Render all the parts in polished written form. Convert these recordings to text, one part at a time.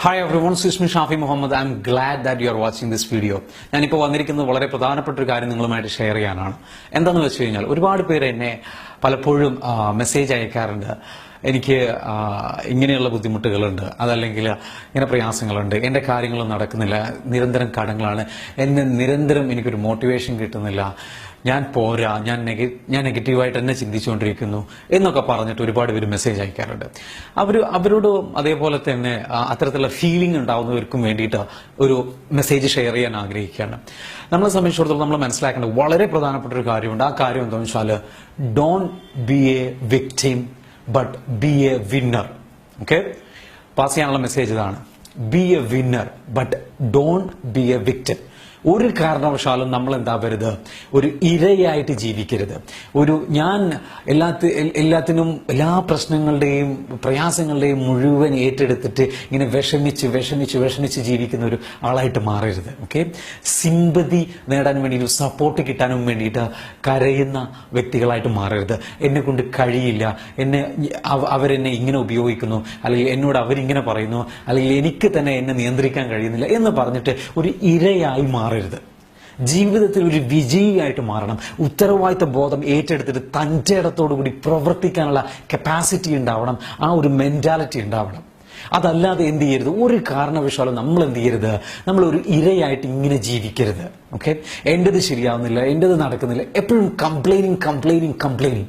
Hi everyone, this is me Shafi Muhammad. I'm glad that you are watching this video. ഞാനിപ്പോൾ വന്നിരിക്കുന്നത് വളരെ പ്രധാനപ്പെട്ട ഒരു കാര്യം നിങ്ങളുമായിട്ട് ഷെയർ ചെയ്യാനാണ്. എന്താണെന്ന് വെച്ച് കഴിഞ്ഞാൽ ഒരുപാട് പേര് എന്നെ പലപ്പോഴും മെസ്സേജ് അയക്കാറുണ്ട്. എനിക്ക് ഇങ്ങനെയുള്ള ബുദ്ധിമുട്ടുകളുണ്ട്, അതല്ലെങ്കിൽ ഇങ്ങനെ പ്രയാസങ്ങളുണ്ട്, എൻ്റെ കാര്യങ്ങൾ നടക്കുന്നില്ല, നിരന്തരം കടങ്ങളാണ്, എന്നെ നിരന്തരം എനിക്കൊരു മോട്ടിവേഷൻ കിട്ടുന്നില്ല, ഞാൻ പോരാ, ഞാൻ നെഗറ്റീവായിട്ട് തന്നെ ചിന്തിച്ചുകൊണ്ടിരിക്കുന്നു എന്നൊക്കെ പറഞ്ഞിട്ട് ഒരുപാട് പേര് മെസ്സേജ് അയക്കാറുണ്ട്. അവരോട് അതേപോലെ തന്നെ അത്തരത്തിലുള്ള ഫീലിംഗ് ഉണ്ടാവുന്നവർക്കും വേണ്ടിയിട്ട് ഒരു മെസ്സേജ് ഷെയർ ചെയ്യാൻ ആഗ്രഹിക്കുകയാണ്. നമ്മളെ സംബന്ധിച്ചിടത്തോളം നമ്മൾ മനസ്സിലാക്കേണ്ട വളരെ പ്രധാനപ്പെട്ട ഒരു കാര്യമുണ്ട്. ആ കാര്യം എന്താണെന്ന് വെച്ചാൽ don't be A victim but B A winner. Okay, pass ചെയ്യാനുള്ള മെസ്സേജ് ഇതാണ്. B A winner but don't be A victim. ഒരു കാരണവശാലും നമ്മൾ എന്താവരുത്, ഒരു ഇരയായിട്ട് ജീവിക്കരുത്. ഞാൻ എല്ലാത്തിനും എല്ലാ പ്രശ്നങ്ങളുടെയും പ്രയാസങ്ങളുടെയും മുഴുവൻ ഏറ്റെടുത്തിട്ട് ഇങ്ങനെ വിഷമിച്ച് ജീവിക്കുന്ന ഒരു ആളായിട്ട് മാറരുത്. ഓക്കെ, സിമ്പതി നേടാൻ വേണ്ടി, ഒരു സപ്പോർട്ട് കിട്ടാനും വേണ്ടിയിട്ട് കരയുന്ന വ്യക്തികളായിട്ട് മാറരുത്. എന്നെ കൊണ്ട് കഴിയില്ല, അവരെന്നെ ഇങ്ങനെ ഉപയോഗിക്കുന്നു, അല്ലെങ്കിൽ എന്നോട് അവരിങ്ങനെ പറയുന്നു, അല്ലെങ്കിൽ എനിക്ക് തന്നെ എന്നെ നിയന്ത്രിക്കാൻ കഴിയുന്നില്ല എന്ന് പറഞ്ഞിട്ട് ഒരു ഇരയായി മാറരുത്. ജീവിതത്തിൽ ഒരു വിജയിയായിട്ട് മാറണം. ഉത്തരവാദിത്ത ബോധം ഏറ്റെടുത്തിട്ട് തൻ്റെ ഇടത്തോടുകൂടി പ്രവർത്തിക്കാനുള്ള കപ്പാസിറ്റി ഉണ്ടാവണം, ആ ഒരു മെന്റാലിറ്റി ഉണ്ടാവണം. അതല്ലാതെ എന്ത് ചെയ്യരുത്, ഒരു കാരണവശാലും നമ്മൾ എന്ത് ചെയ്യരുത്, നമ്മൾ ഒരു ഇരയായിട്ട് ഇങ്ങനെ ജീവിക്കരുത്. ഓക്കെ, എന്റേത് ശരിയാവുന്നില്ല, എന്റേത് നടക്കുന്നില്ല, എപ്പോഴും കംപ്ലൈനിങ്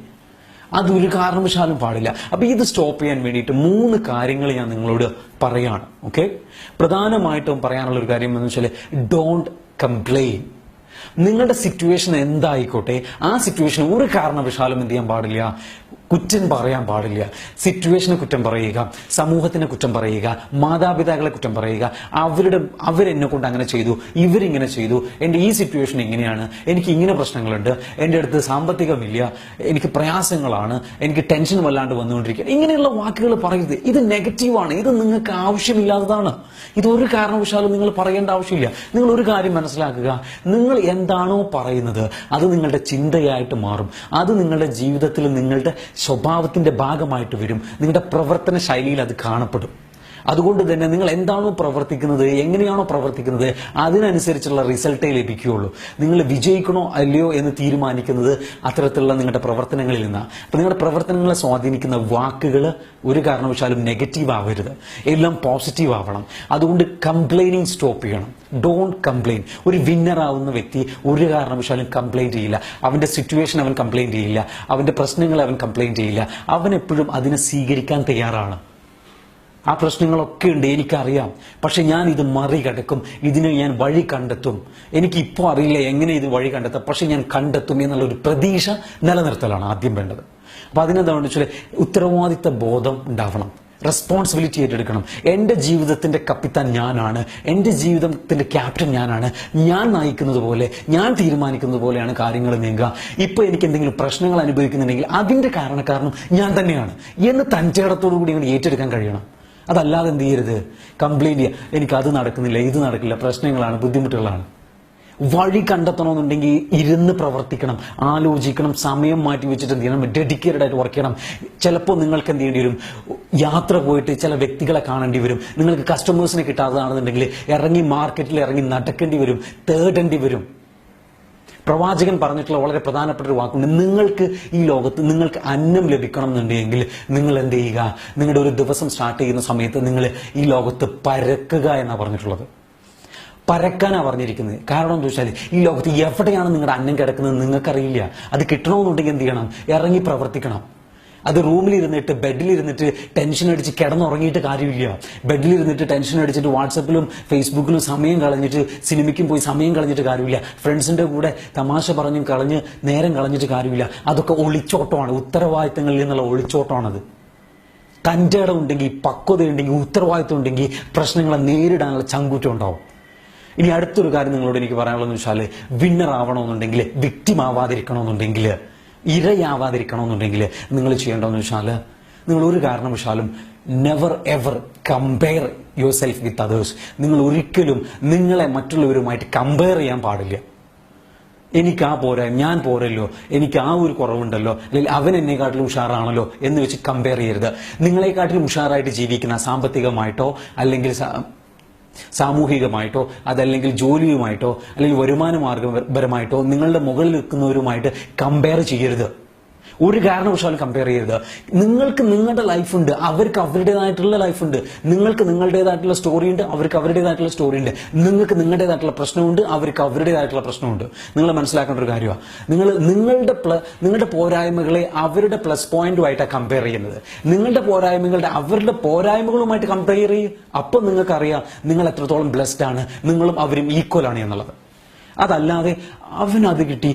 അതൊരു കാരണവശാലും പാടില്ല. അപ്പൊ ഇത് സ്റ്റോപ്പ് ചെയ്യാൻ വേണ്ടിയിട്ട് 3 കാര്യങ്ങൾ ഞാൻ നിങ്ങളോട് പറയാണ്. ഓക്കെ, പ്രധാനമായിട്ടും പറയാനുള്ള ഒരു കാര്യം എന്ന് വെച്ചാൽ ഡോണ്ട് കംപ്ലെയിൻ. നിങ്ങളുടെ സിറ്റുവേഷൻ എന്തായിക്കോട്ടെ, ആ സിറ്റുവേഷൻ ഒരു കാരണവശാലും എന്ത് ചെയ്യാൻ പാടില്ല, കുറ്റം പറയാൻ പാടില്ല. സിറ്റുവേഷനെ കുറ്റം പറയുക, സമൂഹത്തിനെ കുറ്റം പറയുക, മാതാപിതാക്കളെ കുറ്റം പറയുക, അവരെന്നെ കൊണ്ട് അങ്ങനെ ചെയ്തു, ഇവരിങ്ങനെ ചെയ്തു, എൻ്റെ ഈ സിറ്റുവേഷൻ ഇങ്ങനെയാണ്, എനിക്ക് ഇങ്ങനെ പ്രശ്നങ്ങളുണ്ട്, എൻ്റെ അടുത്ത് സാമ്പത്തികമില്ല, എനിക്ക് പ്രയാസങ്ങളാണ്, എനിക്ക് ടെൻഷൻ വല്ലാണ്ട് വന്നുകൊണ്ടിരിക്കുക, ഇങ്ങനെയുള്ള വാക്കുകൾ പറയരുത്. ഇത് നെഗറ്റീവാണ്, ഇത് നിങ്ങൾക്ക് ആവശ്യമില്ലാത്തതാണ്. ഇതൊരു കാരണവശാലും നിങ്ങൾ പറയേണ്ട ആവശ്യമില്ല. നിങ്ങൾ ഒരു കാര്യം മനസ്സിലാക്കുക, നിങ്ങൾ എന്താണോ പറയുന്നത് അത് നിങ്ങളുടെ ചിന്തയായിട്ട് മാറും, അത് നിങ്ങളുടെ ജീവിതത്തിൽ നിങ്ങളുടെ സ്വഭാവത്തിന്റെ ഭാഗമായിട്ട് വരും, നിങ്ങളുടെ പ്രവർത്തന ശൈലിയിൽ അത് കാണപ്പെടും. അതുകൊണ്ട് തന്നെ നിങ്ങൾ എന്താണോ പ്രവർത്തിക്കുന്നത്, എങ്ങനെയാണോ പ്രവർത്തിക്കുന്നത്, അതിനനുസരിച്ചുള്ള റിസൾട്ടേ ലഭിക്കുകയുള്ളൂ. നിങ്ങൾ വിജയിക്കണോ അല്ലയോ എന്ന് തീരുമാനിക്കുന്നത് അത്തരത്തിലുള്ള നിങ്ങളുടെ പ്രവർത്തനങ്ങളിൽ നിന്നാണ്. അപ്പൊ നിങ്ങളുടെ പ്രവർത്തനങ്ങളെ സ്വാധീനിക്കുന്ന വാക്കുകൾ ഒരു കാരണവശാലും നെഗറ്റീവ് ആവരുത്, എല്ലാം പോസിറ്റീവ് ആവണം. അതുകൊണ്ട് കംപ്ലൈനിങ് സ്റ്റോപ്പ് ചെയ്യണം. Don't complain. ഒരു വിന്നർ ആവുന്ന വ്യക്തി ഒരു കാരണവശാലും കംപ്ലൈന്റ് ചെയ്യില്ല. അവന്റെ സിറ്റുവേഷൻ അവൻ കംപ്ലൈന്റ് ചെയ്യില്ല, അവന്റെ പ്രശ്നങ്ങൾ അവൻ കംപ്ലൈന്റ് ചെയ്യില്ല. അവൻ എപ്പോഴും അതിനെ സ്വീകരിക്കാൻ തയ്യാറാണ്. ആ പ്രശ്നങ്ങളൊക്കെ ഉണ്ട്, എനിക്കറിയാം, പക്ഷെ ഞാൻ ഇത് മറികടക്കും, ഇതിന് ഞാൻ വഴി കണ്ടെത്തും. എനിക്കിപ്പോൾ അറിയില്ല എങ്ങനെ ഇത് വഴി കണ്ടെത്താം, പക്ഷെ ഞാൻ കണ്ടെത്തും എന്നുള്ള ഒരു പ്രതീക്ഷ നിലനിർത്തലാണ് ആദ്യം വേണ്ടത്. അപ്പൊ അതിനെന്താണെന്ന് വെച്ചാൽ ഉത്തരവാദിത്ത ബോധം ഉണ്ടാവണം, റെസ്പോൺസിബിലിറ്റി ഏറ്റെടുക്കണം. എൻ്റെ ജീവിതത്തിന്റെ കപ്പിത്താൻ ഞാനാണ്, എൻ്റെ ജീവിതത്തിന്റെ ക്യാപ്റ്റൻ ഞാനാണ്, ഞാൻ നയിക്കുന്നത് പോലെ, ഞാൻ തീരുമാനിക്കുന്നത് പോലെയാണ് കാര്യങ്ങൾ നീങ്ങുക. ഇപ്പൊ എനിക്ക് എന്തെങ്കിലും പ്രശ്നങ്ങൾ അനുഭവിക്കുന്നുണ്ടെങ്കിൽ അതിന്റെ കാരണക്കാരനും ഞാൻ തന്നെയാണ് എന്ന് തൻ്റെ ഇടത്തോടു കൂടി ഇങ്ങനെ ഏറ്റെടുക്കാൻ കഴിയണം. അതല്ലാതെ എന്ത് ചെയ്യരുത്, കംപ്ലൈന്റ് ചെയ്യുക, എനിക്ക് അത് നടക്കുന്നില്ല, ഇത് നടക്കില്ല, പ്രശ്നങ്ങളാണ്, ബുദ്ധിമുട്ടുകളാണ്. വഴി കണ്ടെത്തണമെന്നുണ്ടെങ്കിൽ ഇരുന്ന് പ്രവർത്തിക്കണം, ആലോചിക്കണം, സമയം മാറ്റി വെച്ചിട്ട് എന്ത് ചെയ്യണം, ഡെഡിക്കേറ്റഡ് ആയിട്ട് വർക്ക് ചെയ്യണം. ചിലപ്പോൾ നിങ്ങൾക്ക് എന്ത് ചെയ്യേണ്ടി വരും, യാത്ര പോയിട്ട് ചില വ്യക്തികളെ കാണേണ്ടി വരും. നിങ്ങൾക്ക് കസ്റ്റമേഴ്സിനെ കിട്ടാത്തതാണെന്നുണ്ടെങ്കിൽ ഇറങ്ങി മാർക്കറ്റിൽ ഇറങ്ങി നടക്കേണ്ടി വരും, തേടേണ്ടി വരും. പ്രവാചകൻ പറഞ്ഞിട്ടുള്ള വളരെ പ്രധാനപ്പെട്ട ഒരു വാക്കുണ്ട്, നിങ്ങൾക്ക് ഈ ലോകത്ത് നിങ്ങൾക്ക് അന്നം ലഭിക്കണം എന്നുണ്ടെങ്കിൽ നിങ്ങൾ എന്ത് ചെയ്യുക, നിങ്ങളുടെ ഒരു ദിവസം സ്റ്റാർട്ട് ചെയ്യുന്ന സമയത്ത് നിങ്ങൾ ഈ ലോകത്ത് പരക്കുക എന്നാണ് പറഞ്ഞിട്ടുള്ളത്. പരക്കാനാണ് പറഞ്ഞിരിക്കുന്നത്. കാരണം എന്താ വെച്ചാൽ ഈ ലോകത്ത് എവിടെയാണ് നിങ്ങളുടെ അന്നം കിടക്കുന്നത് നിങ്ങൾക്കറിയില്ല. അത് കിട്ടണമെന്നുണ്ടെങ്കിൽ എന്ത് ചെയ്യണം, ഇറങ്ങി പ്രവർത്തിക്കണം. അത് റൂമിലിരുന്നിട്ട് ബെഡിലിരുന്നിട്ട് ടെൻഷൻ അടിച്ച് കിടന്നുറങ്ങിയിട്ട് കാര്യമില്ല. ബെഡിലിരുന്നിട്ട് ടെൻഷൻ അടിച്ചിട്ട് വാട്സപ്പിലും ഫേസ്ബുക്കിലും സമയം കളഞ്ഞിട്ട്, സിനിമയ്ക്കും പോയി സമയം കളഞ്ഞിട്ട് കാര്യമില്ല. ഫ്രണ്ട്സിന്റെ കൂടെ തമാശ പറഞ്ഞും നേരം കളഞ്ഞിട്ട് കാര്യമില്ല. അതൊക്കെ ഒളിച്ചോട്ടമാണ്, ഉത്തരവാദിത്തങ്ങളിൽ നിന്നുള്ള ഒളിച്ചോട്ടമാണത്. തൻ്റെ ഇടം ഉണ്ടെങ്കിൽ, പക്വതയുണ്ടെങ്കിൽ, ഉത്തരവാദിത്തം ഉണ്ടെങ്കിൽ പ്രശ്നങ്ങളെ നേരിടാനുള്ള ചങ്കൂറ്റം ഉണ്ടാവും. ഇനി അടുത്തൊരു കാര്യം നിങ്ങളോട് എനിക്ക് പറയാനുള്ളതെന്ന് വെച്ചാൽ, വിന്നർ ആവണമെന്നുണ്ടെങ്കിൽ, വിക്ടിം ആവാതിരിക്കണമെന്നുണ്ടെങ്കിൽ, ഇരയാവാതിരിക്കണമെന്നുണ്ടെങ്കിൽ നിങ്ങൾ ചെയ്യേണ്ടതെന്ന് വെച്ചാൽ, നിങ്ങൾ ഒരു കാരണവശാലും never ever compare your self with others. നിങ്ങൾ ഒരിക്കലും നിങ്ങളെ മറ്റുള്ളവരുമായിട്ട് കമ്പയർ ചെയ്യാൻ പാടില്ല. എനിക്ക് ആ പോരാ, ഞാൻ പോരല്ലോ, എനിക്ക് ആ ഒരു കുറവുണ്ടല്ലോ, അല്ലെങ്കിൽ അവൻ എന്നെക്കാട്ടിലും ഉഷാറാണല്ലോ എന്ന് വെച്ച് കമ്പയർ ചെയ്യരുത്. നിങ്ങളെക്കാട്ടിലും ഉഷാറായിട്ട് ജീവിക്കുന്ന സാമ്പത്തികമായിട്ടോ അല്ലെങ്കിൽ സാമൂഹികമായിട്ടോ അതല്ലെങ്കിൽ ജോലിയുമായിട്ടോ അല്ലെങ്കിൽ വരുമാന മാർഗപരമായിട്ടോ നിങ്ങളുടെ മുകളിൽ നിൽക്കുന്നവരുമായിട്ട് കമ്പയർ ചെയ്യരുത്. ഒരു കാരണവശാലും കമ്പയർ ചെയ്യരുത്. നിങ്ങൾക്ക് നിങ്ങളുടെ ലൈഫുണ്ട്, അവർക്ക് അവരുടേതായിട്ടുള്ള ലൈഫുണ്ട്. നിങ്ങൾക്ക് നിങ്ങളുടേതായിട്ടുള്ള സ്റ്റോറി ഉണ്ട്, അവർക്ക് അവരുടേതായിട്ടുള്ള സ്റ്റോറി ഉണ്ട്. നിങ്ങൾക്ക് നിങ്ങളുടേതായിട്ടുള്ള പ്രശ്നമുണ്ട്, അവർക്ക് അവരുടേതായിട്ടുള്ള പ്രശ്നമുണ്ട്. നിങ്ങൾ മനസ്സിലാക്കേണ്ട ഒരു കാര്യമാണ്, നിങ്ങളുടെ പോരായ്മകളെ അവരുടെ പ്ലസ് പോയിന്റുമായിട്ടാണ് കമ്പയർ ചെയ്യുന്നത്. നിങ്ങളുടെ പോരായ്മകളുടെ അവരുടെ പോരായ്മകളുമായിട്ട് കമ്പയർ ചെയ്യും. അപ്പം നിങ്ങൾക്കറിയാം നിങ്ങൾ എത്രത്തോളം ബ്ലെസ്ഡ് ആണ്, നിങ്ങളും അവരും ഈക്വൽ ആണ് എന്നുള്ളത്. അതല്ലാതെ അവനത് കിട്ടി,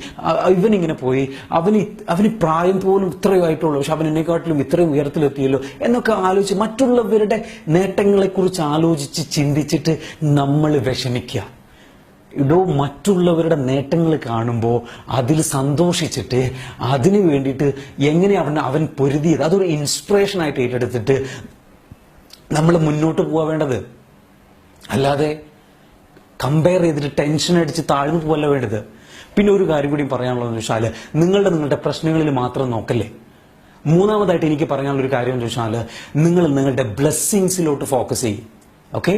ഇവനിങ്ങനെ പോയി, അവന് പ്രായം പോലും ഇത്രയുമായിട്ടുള്ളൂ, പക്ഷെ അവൻ എന്നെക്കാട്ടിലും ഇത്രയും ഉയരത്തിലെത്തിയല്ലോ എന്നൊക്കെ ആലോചിച്ച് മറ്റുള്ളവരുടെ നേട്ടങ്ങളെക്കുറിച്ച് ആലോചിച്ച് ചിന്തിച്ചിട്ട് നമ്മൾ വിഷമിക്കുക. മറ്റുള്ളവരുടെ നേട്ടങ്ങൾ കാണുമ്പോൾ അതിൽ സന്തോഷിച്ചിട്ട് അതിന് വേണ്ടിയിട്ട് എങ്ങനെ അവൻ പൊരുതിയത് അതൊരു ഇൻസ്പിറേഷനായിട്ട് ഏറ്റെടുത്തിട്ട് നമ്മൾ മുന്നോട്ട് പോകാൻ വേണ്ടത്. അല്ലാതെ കമ്പയർ ചെയ്തിട്ട് ടെൻഷൻ അടിച്ച് താഴ്ന്നു പോകല്ല വേണ്ടത്. പിന്നെ ഒരു കാര്യം കൂടി പറയാനുള്ളതെന്ന് വെച്ചാൽ നിങ്ങളുടെ പ്രശ്നങ്ങളിൽ മാത്രം നോക്കല്ലേ. മൂന്നാമതായിട്ട് എനിക്ക് പറയാനുള്ളൊരു കാര്യം എന്ന് വെച്ചാൽ നിങ്ങൾ നിങ്ങളുടെ ബ്ലെസ്സിങ്സിലോട്ട് ഫോക്കസ് ചെയ്യും. Okay,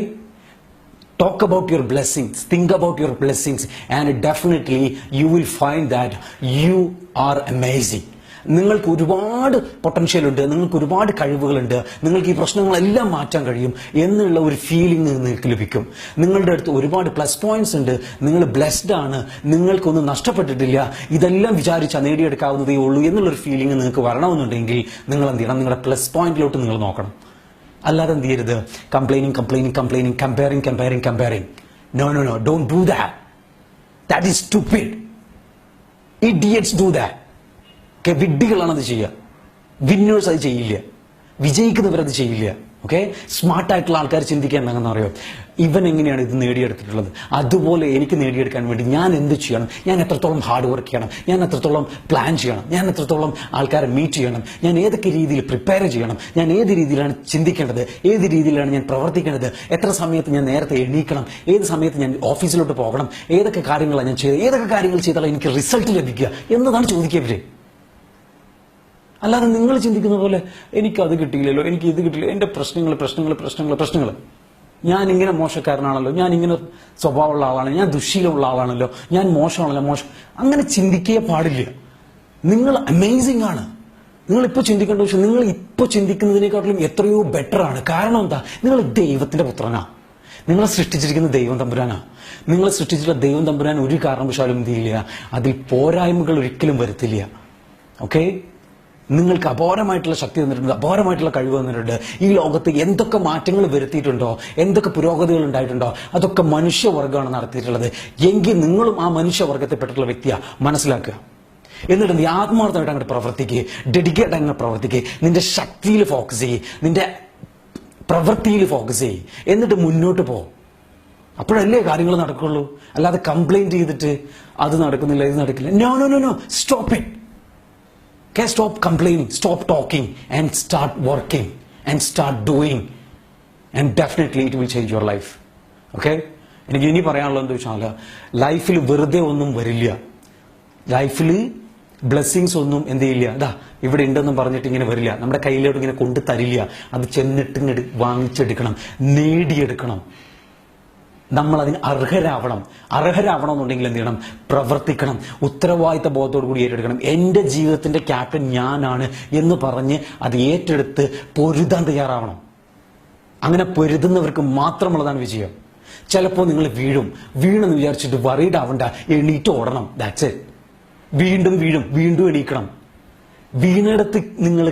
talk about your blessings, think about your blessings, and definitely you will find that you are amazing. നിങ്ങൾക്ക് ഒരുപാട് പൊട്ടൻഷ്യൽ ഉണ്ട്, നിങ്ങൾക്ക് ഒരുപാട് കഴിവുകളുണ്ട്, നിങ്ങൾക്ക് ഈ പ്രശ്നങ്ങളെല്ലാം മാറ്റാൻ കഴിയും എന്നുള്ള ഒരു ഫീലിംഗ് നിങ്ങൾക്ക് ലഭിക്കും. നിങ്ങളുടെ അടുത്ത് ഒരുപാട് പ്ലസ് പോയിന്റ്സ് ഉണ്ട്, നിങ്ങൾ ബ്ലെസ്ഡ് ആണ്, നിങ്ങൾക്കൊന്നും നഷ്ടപ്പെട്ടിട്ടില്ല, ഇതെല്ലാം വിചാരിച്ചാൽ നേടിയെടുക്കാവുന്നതേ ഉള്ളൂ എന്നുള്ളൊരു ഫീലിംഗ് നിങ്ങൾക്ക് വരണമെന്നുണ്ടെങ്കിൽ നിങ്ങൾ എന്ത് ചെയ്യണം, നിങ്ങളുടെ പ്ലസ് പോയിന്റിലോട്ട് നിങ്ങൾ നോക്കണം. അല്ലാതെ എന്ത് ചെയ്യരുത്, comparing. No, don't do that. That is stupid. Idiots do that. വിഡ്ഢികളാണ് അത് ചെയ്യുക. വിന്നേഴ്സ് അത് ചെയ്യില്ല, വിജയിക്കുന്നവരത് ചെയ്യില്ല. ഓക്കെ, സ്മാർട്ടായിട്ടുള്ള ആൾക്കാർ ചിന്തിക്കാൻ എന്താണെന്ന് അറിയോ, ഇവൻ എങ്ങനെയാണ് ഇത് നേടിയെടുത്തിട്ടുള്ളത്, അതുപോലെ എനിക്ക് നേടിയെടുക്കാൻ വേണ്ടി ഞാൻ എന്ത് ചെയ്യണം, ഞാൻ എത്രത്തോളം ഹാർഡ് വർക്ക് ചെയ്യണം, ഞാൻ എത്രത്തോളം പ്ലാൻ ചെയ്യണം, ഞാൻ എത്രത്തോളം ആൾക്കാരെ മീറ്റ് ചെയ്യണം, ഞാൻ ഏതൊക്കെ രീതിയിൽ പ്രിപ്പയർ ചെയ്യണം, ഞാൻ ഏത് രീതിയിലാണ് ചിന്തിക്കേണ്ടത്, ഏത് രീതിയിലാണ് ഞാൻ പ്രവർത്തിക്കേണ്ടത്, എത്ര സമയത്ത് ഞാൻ നേരത്തെ എണീക്കണം, ഏത് സമയത്ത് ഞാൻ ഓഫീസിലോട്ട് പോകണം, ഏതൊക്കെ കാര്യങ്ങളാണ് ഞാൻ ചെയ്തത്, ഏതൊക്കെ കാര്യങ്ങൾ ചെയ്താൽ എനിക്ക് റിസൾട്ട് ലഭിക്കുക എന്നതാണ് ചോദിക്കുക. അല്ലാതെ നിങ്ങൾ ചിന്തിക്കുന്ന പോലെ എനിക്കത് കിട്ടിയില്ലല്ലോ, എനിക്ക് ഇത് കിട്ടില്ല, എന്റെ പ്രശ്നങ്ങൾ, ഞാൻ ഇങ്ങനെ മോശക്കാരനാണല്ലോ, ഞാൻ ഇങ്ങനെ സ്വഭാവമുള്ള ആളാണ്, ഞാൻ ദുശ്ശീലമുള്ള ആളാണല്ലോ, ഞാൻ മോശമാണല്ലോ, അങ്ങനെ ചിന്തിക്കേ പാടില്ല. നിങ്ങൾ അമേസിംഗ് ആണ്. നിങ്ങൾ ഇപ്പോൾ ചിന്തിക്കേണ്ട പക്ഷെ നിങ്ങൾ ഇപ്പോൾ ചിന്തിക്കുന്നതിനേക്കാട്ടിലും എത്രയോ ബെറ്റർ ആണ്. കാരണം എന്താ, നിങ്ങൾ ദൈവത്തിന്റെ പുത്രനാ, നിങ്ങളെ സൃഷ്ടിച്ചിരിക്കുന്ന ദൈവം തമ്പുരാനാ. നിങ്ങളെ സൃഷ്ടിച്ചിട്ടുള്ള ദൈവം തമ്പുരാൻ ഒരു കാരണവശാലും എന്ത് ചെയ്യില്ല, അതിൽ പോരായ്മകൾ ഒരിക്കലും വരുത്തില്ല. ഓക്കെ, നിങ്ങൾക്ക് അപാരമായിട്ടുള്ള ശക്തി തന്നിട്ടുണ്ട്, അപാരമായിട്ടുള്ള കഴിവ് തന്നിട്ടുണ്ട്. ഈ ലോകത്ത് എന്തൊക്കെ മാറ്റങ്ങൾ വരുത്തിയിട്ടുണ്ടോ, എന്തൊക്കെ പുരോഗതികൾ ഉണ്ടായിട്ടുണ്ടോ, അതൊക്കെ മനുഷ്യവർഗമാണ് നടത്തിയിട്ടുള്ളത്. എങ്കിൽ നിങ്ങളും ആ മനുഷ്യവർഗത്തിൽപ്പെട്ടിട്ടുള്ള വ്യക്തിയാണ് മനസ്സിലാക്കുക. എന്നിട്ട് നീ ആത്മാർത്ഥമായിട്ട് അങ്ങോട്ട് പ്രവർത്തിക്കുക, ഡെഡിക്കേറ്റ് അങ്ങ് പ്രവർത്തിക്കുക, നിന്റെ ശക്തിയിൽ ഫോക്കസ് ചെയ്യ്, നിന്റെ പ്രവൃത്തിയിൽ ഫോക്കസ് ചെയ്യ്, എന്നിട്ട് മുന്നോട്ട് പോ. അപ്പോഴല്ലേ കാര്യങ്ങൾ നടക്കുള്ളൂ. അല്ലാതെ കംപ്ലൈന്റ് ചെയ്തിട്ട് അത് നടക്കുന്നില്ല, ഇത് നടക്കില്ല. No, stop it. Okay, stop complaining, stop talking, and start working and start doing, and definitely it will change your life. Okay, എനിക്ക് ഇനി പറയാനുള്ളത് എന്താ വെച്ചാൽ, ലൈഫിൽ വെറുതെ ഒന്നും വരില്ല, ലൈഫിൽ ബ്ലെസ്സിങ്സ് ഒന്നും എന്ത് ചെയ്യില്ല, അതാ ഇവിടെ ഉണ്ടെന്നും പറഞ്ഞിട്ട് ഇങ്ങനെ വരില്ല, നമ്മുടെ കയ്യിലോട്ട് ഇങ്ങനെ കൊണ്ടു തരില്ല. അത് ചെന്നിട്ട് വാങ്ങിച്ചെടുക്കണം, നേടിയെടുക്കണം. നമ്മൾ അതിന് അർഹരാവണം എന്നുണ്ടെങ്കിൽ എന്ത് ചെയ്യണം, പ്രവർത്തിക്കണം, ഉത്തരവാദിത്ത ബോധത്തോടു കൂടി ഏറ്റെടുക്കണം. എൻ്റെ ജീവിതത്തിന്റെ ക്യാപ്റ്റൻ ഞാനാണ് എന്ന് പറഞ്ഞ് അത് ഏറ്റെടുത്ത് പൊരുതാൻ തയ്യാറാവണം. അങ്ങനെ പൊരുതുന്നവർക്ക് മാത്രമുള്ളതാണ് വിജയം. ചിലപ്പോൾ നിങ്ങൾ വീണെന്ന് വിചാരിച്ചിട്ട് വറീഡ് ആവണ്ട, എണീറ്റ് ഓടണം. That's it. വീണ്ടും എണീക്കണം. വീണിടത്ത് നിങ്ങൾ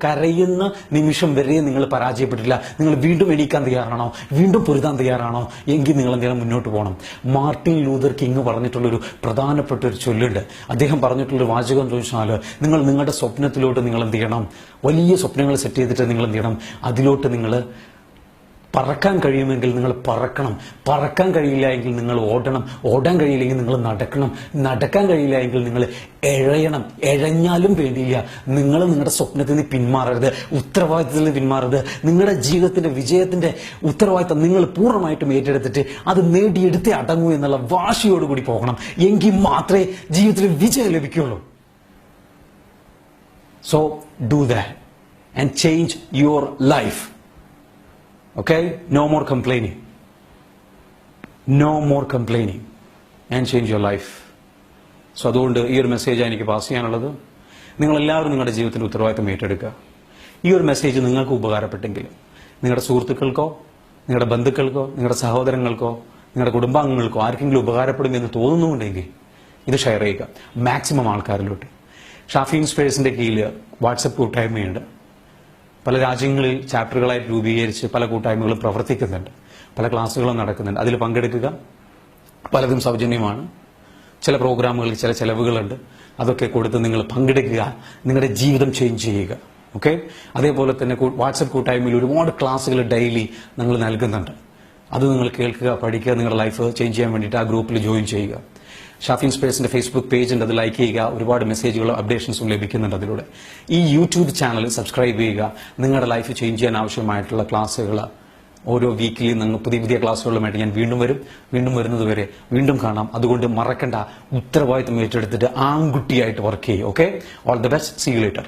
കരയുന്ന നിമിഷം വരെ നിങ്ങൾ പരാജയപ്പെട്ടില്ല. നിങ്ങൾ വീണ്ടും എണീക്കാൻ തയ്യാറാണോ, വീണ്ടും പൊരുതാൻ തയ്യാറാണോ, എങ്കിൽ നിങ്ങൾ എന്തെങ്കിലും മുന്നോട്ട് പോകണം. മാർട്ടിൻ ലൂതർ കിങ് പറഞ്ഞിട്ടുള്ളൊരു പ്രധാനപ്പെട്ട ഒരു ചൊല്ലുണ്ട്. അദ്ദേഹം പറഞ്ഞിട്ടുള്ളൊരു വാചകം എന്ന് വെച്ചാൽ, നിങ്ങൾ നിങ്ങളുടെ സ്വപ്നത്തിലോട്ട് നിങ്ങൾ എന്ത് ചെയ്യണം, വലിയ സ്വപ്നങ്ങൾ സെറ്റ് ചെയ്തിട്ട് നിങ്ങൾ എന്ത് ചെയ്യണം, അതിലോട്ട് നിങ്ങൾ പറക്കാൻ കഴിയുമെങ്കിൽ നിങ്ങൾ പറക്കണം, പറക്കാൻ കഴിയില്ല എങ്കിൽ നിങ്ങൾ ഓടണം, ഓടാൻ കഴിയില്ലെങ്കിൽ നിങ്ങൾ നടക്കണം, നടക്കാൻ കഴിയില്ല എങ്കിൽ നിങ്ങൾ എഴയണം, എഴഞ്ഞാലും വേണ്ടിയില്ല നിങ്ങൾ നിങ്ങളുടെ സ്വപ്നത്തിൽ നിന്ന് പിന്മാറരുത്, ഉത്തരവാദിത്തത്തിൽ നിന്ന് പിന്മാറരുത്. നിങ്ങളുടെ ജീവിതത്തിന്റെ വിജയത്തിന്റെ ഉത്തരവാദിത്തം നിങ്ങൾ പൂർണ്ണമായിട്ടും ഏറ്റെടുത്തിട്ട് അത് നേടിയെടുത്തേ അടങ്ങൂ എന്നുള്ള വാശിയോടുകൂടി പോകണം. എങ്കിൽ മാത്രമേ ജീവിതത്തിൽ വിജയം ലഭിക്കുള്ളൂ. So do that and change your life. Okay? No more complaining. No more complaining and change your life. So അതുകൊണ്ട് ഈ ഒരു മെസ്സേജ് എനിക്ക് പാസ് ചെയ്യാനുള്ളത്. നിങ്ങളെല്ലാവരും നിങ്ങളുടെ ജീവിതത്തിൽ ഉത്തരവാദിത്തം ഏറ്റെടുക്കുക. ഈ ഒരു മെസ്സേജ് നിങ്ങൾക്ക് ഉപകാരപ്പെട്ടെങ്കിൽ നിങ്ങളുടെ സുഹൃത്തുക്കൾക്കോ നിങ്ങളുടെ ബന്ധുക്കൾക്കോ നിങ്ങളുടെ സഹോദരങ്ങൾക്കോ നിങ്ങളുടെ കുടുംബാംഗങ്ങൾക്കോ ആർക്കെങ്കിലും ഉപകാരപ്പെടുമെന്ന് തോന്നുന്നുണ്ടെങ്കിൽ ഇത് ഷെയർ ചെയ്യുക മാക്സിമം ആൾക്കാരിലോട്ട്. ഷാഫി ഇൻസ്പയേഴ്സിന്റെ കീഴിൽ വാട്സപ്പ് കൂട്ടായ്മയുണ്ട്. പല രാജ്യങ്ങളിൽ ചാപ്റ്ററുകളായിട്ട് രൂപീകരിച്ച് പല കൂട്ടായ്മകളും പ്രവർത്തിക്കുന്നുണ്ട്, പല ക്ലാസ്സുകളും നടക്കുന്നുണ്ട്. അതിൽ പങ്കെടുക്കുക. പലതും സൗജന്യമാണ്. ചില പ്രോഗ്രാമുകളിൽ ചില ചെലവുകളുണ്ട്. അതൊക്കെ കൊടുത്ത് നിങ്ങൾ പങ്കെടുക്കുക, നിങ്ങളുടെ ജീവിതം ചേഞ്ച് ചെയ്യുക. ഓക്കെ? അതേപോലെ തന്നെ വാട്സപ്പ് കൂട്ടായ്മയിൽ ഒരുപാട് ക്ലാസ്സുകൾ ഡെയിലി നിങ്ങൾ നൽകുന്നുണ്ട്. അത് നിങ്ങൾ കേൾക്കുക, പഠിക്കുക, നിങ്ങളുടെ ലൈഫ് ചേഞ്ച് ചെയ്യാൻ വേണ്ടിയിട്ട് ആ ഗ്രൂപ്പിൽ ജോയിൻ ചെയ്യുക. ഷാഫി ഇൻസ്പയേഴ്സിന്റെ ഫേസ്ബുക്ക് പേജ് ഉണ്ട്, അത് ലൈക്ക് ചെയ്യുക. ഒരുപാട് മെസ്സേജുകളും അപ്ഡേഷൻസും ലഭിക്കുന്നുണ്ട് അതിലൂടെ. ഈ യൂട്യൂബ് ചാനൽ സബ്സ്ക്രൈബ് ചെയ്യുക. നിങ്ങളുടെ ലൈഫ് ചേഞ്ച് ചെയ്യാൻ ആവശ്യമായിട്ടുള്ള ക്ലാസ്സുകൾ ഓരോ വീക്കിലി നിങ്ങൾ പുതിയ പുതിയ ക്ലാസ്സുകളുമായിട്ട് ഞാൻ വീണ്ടും വരുന്നത് വരെ വീണ്ടും കാണാം. അതുകൊണ്ട് മറക്കണ്ട, ഉത്തരവാദിത്തം ഏറ്റെടുത്തിട്ട് ആൺകുട്ടിയായിട്ട് വർക്ക് ചെയ്യും. Okay? All the best. See you later.